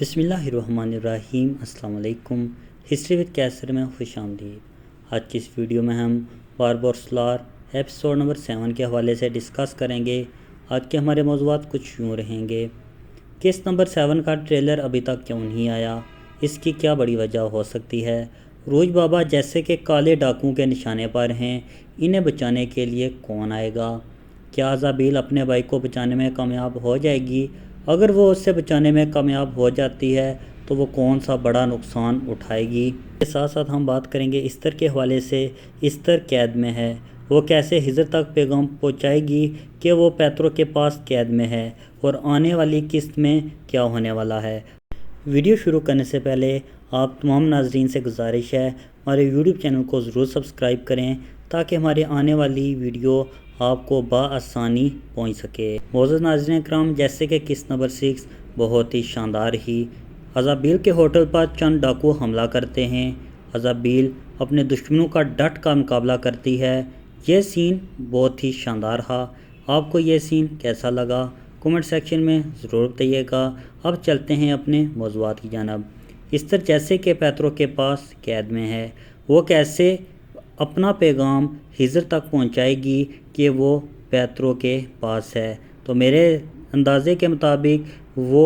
بسم اللہ الرحمن الرحیم۔ السلام علیکم۔ ہسٹری وتھ کیسر میں خوش آمدید۔ آج کی اس ویڈیو میں ہم باربروسلار ایپیسوڈ نمبر 7 کے حوالے سے ڈسکس کریں گے۔ آج کے ہمارے موضوعات کچھ یوں رہیں گے۔ کیس نمبر 7 کا ٹریلر ابھی تک کیوں نہیں آیا؟ اس کی کیا بڑی وجہ ہو سکتی ہے؟ عروج بابا جیسے کہ کالے ڈاکوؤں کے نشانے پر ہیں، انہیں بچانے کے لیے کون آئے گا؟ کیا ازابیل اپنے بھائی کو بچانے میں کامیاب ہو جائے گی؟ اگر وہ اسے بچانے میں کامیاب ہو جاتی ہے تو وہ کون سا بڑا نقصان اٹھائے گی؟ اس کے ساتھ ساتھ ہم بات کریں گے استر کے حوالے سے۔ استر قید میں ہے، وہ کیسے ہجر تک پیغام پہنچائے گی کہ وہ پیترو کے پاس قید میں ہے، اور آنے والی قسط میں کیا ہونے والا ہے؟ ویڈیو شروع کرنے سے پہلے آپ تمام ناظرین سے گزارش ہے ہمارے یوٹیوب چینل کو ضرور سبسکرائب کریں تاکہ ہماری آنے والی ویڈیو آپ کو بآسانی پہنچ سکے۔ معزز ناظرین اکرام، جیسے کہ قسط نمبر 6 بہت ہی شاندار ہی ازابیل کے ہوٹل پر چند ڈاکو حملہ کرتے ہیں۔ ازابیل اپنے دشمنوں کا ڈٹ کر مقابلہ کرتی ہے۔ یہ سین بہت ہی شاندار تھا۔ آپ کو یہ سین کیسا لگا؟ کومنٹ سیکشن میں ضرور بتائیے گا۔ اب چلتے ہیں اپنے موضوعات کی جانب۔ استر جیسے کہ پیترو کے پاس قید میں ہے، وہ کیسے اپنا پیغام ہجر تک پہنچائے گی کہ وہ پیترو کے پاس ہے؟ تو میرے اندازے کے مطابق وہ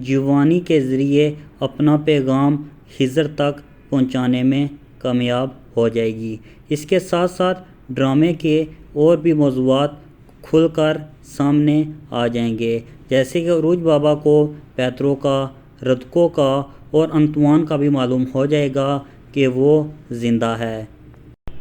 جیوانی کے ذریعے اپنا پیغام ہجر تک پہنچانے میں کامیاب ہو جائے گی۔ اس کے ساتھ ساتھ ڈرامے کے اور بھی موضوعات کھل کر سامنے آ جائیں گے، جیسے کہ عروج بابا کو پیترو کا، رتکو کا اور انتوان کا بھی معلوم ہو جائے گا کہ وہ زندہ ہے۔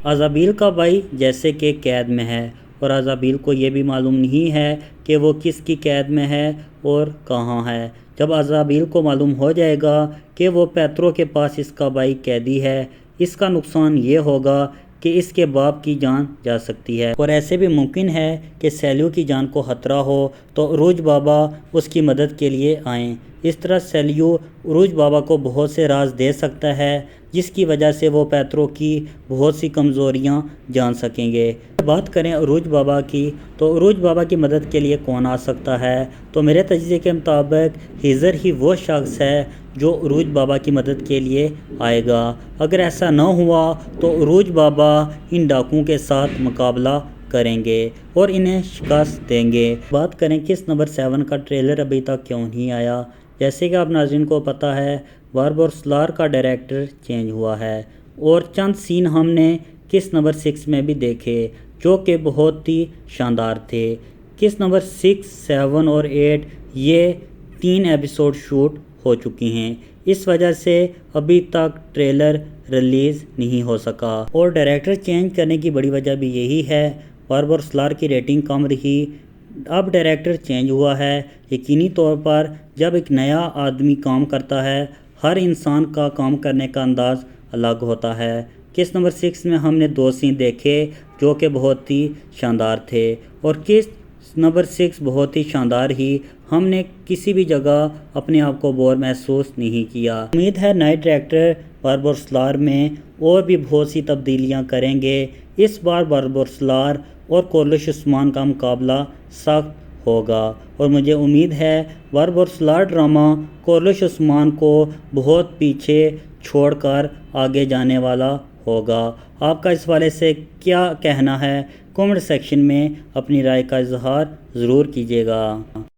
ازابیل کا بھائی جیسے کہ قید میں ہے، اور ازابیل کو یہ بھی معلوم نہیں ہے کہ وہ کس کی قید میں ہے اور کہاں ہے۔ جب ازابیل کو معلوم ہو جائے گا کہ وہ پیترو کے پاس اس کا بھائی قیدی ہے، اس کا نقصان یہ ہوگا کہ اس کے باپ کی جان جا سکتی ہے، اور ایسے بھی ممکن ہے کہ سیلیو کی جان کو خطرہ ہو تو عروج بابا اس کی مدد کے لیے آئیں۔ اس طرح سیلیو عروج بابا کو بہت سے راز دے سکتا ہے جس کی وجہ سے وہ پیترو کی بہت سی کمزوریاں جان سکیں گے۔ بات کریں عروج بابا کی، تو عروج بابا کی مدد کے لیے کون آ سکتا ہے؟ تو میرے تجزیے کے مطابق ہجر ہی وہ شخص ہے جو عروج بابا کی مدد کے لیے آئے گا۔ اگر ایسا نہ ہوا تو عروج بابا ان ڈاکوؤں کے ساتھ مقابلہ کریں گے اور انہیں شکست دیں گے۔ بات کریں قسط نمبر 7 کا ٹریلر ابھی تک کیوں نہیں آیا؟ جیسے کہ آپ ناظرین کو پتہ ہے باربروسلار کا ڈائریکٹر چینج ہوا ہے، اور چند سین ہم نے قسط نمبر 6 میں بھی دیکھے جو کہ بہت ہی شاندار تھے۔ قسط نمبر 6، 7 اور 8 یہ 3 ایپیسوڈ شوٹ ہو چکی ہیں، اس وجہ سے ابھی تک ٹریلر ریلیز نہیں ہو سکا، اور ڈائریکٹر چینج کرنے کی بڑی وجہ بھی یہی ہے۔ باربروسلار کی ریٹنگ کم رہی، اب ڈائریکٹر چینج ہوا ہے۔ یقینی طور پر جب ایک نیا آدمی کام کرتا ہے، ہر انسان کا کام کرنے کا انداز الگ ہوتا ہے۔ قسط نمبر 6 میں ہم نے 2 سین دیکھے جو کہ بہت ہی شاندار تھے، اور قسط نمبر 6 بہت ہی شاندار ہی، ہم نے کسی بھی جگہ اپنے آپ کو بور محسوس نہیں کیا۔ امید ہے نئے ڈائریکٹر باربروسلار میں اور بھی بہت سی تبدیلیاں کریں گے۔ اس بار باربروسلار اور کورلش عثمان کا مقابلہ سخت ہوگا، اور مجھے امید ہے باربروسلار ڈرامہ کورلش عثمان کو بہت پیچھے چھوڑ کر آگے جانے والا ہوگا۔ آپ کا اس حوالے سے کیا کہنا ہے؟ کومنٹ سیکشن میں اپنی رائے کا اظہار ضرور کیجیے گا۔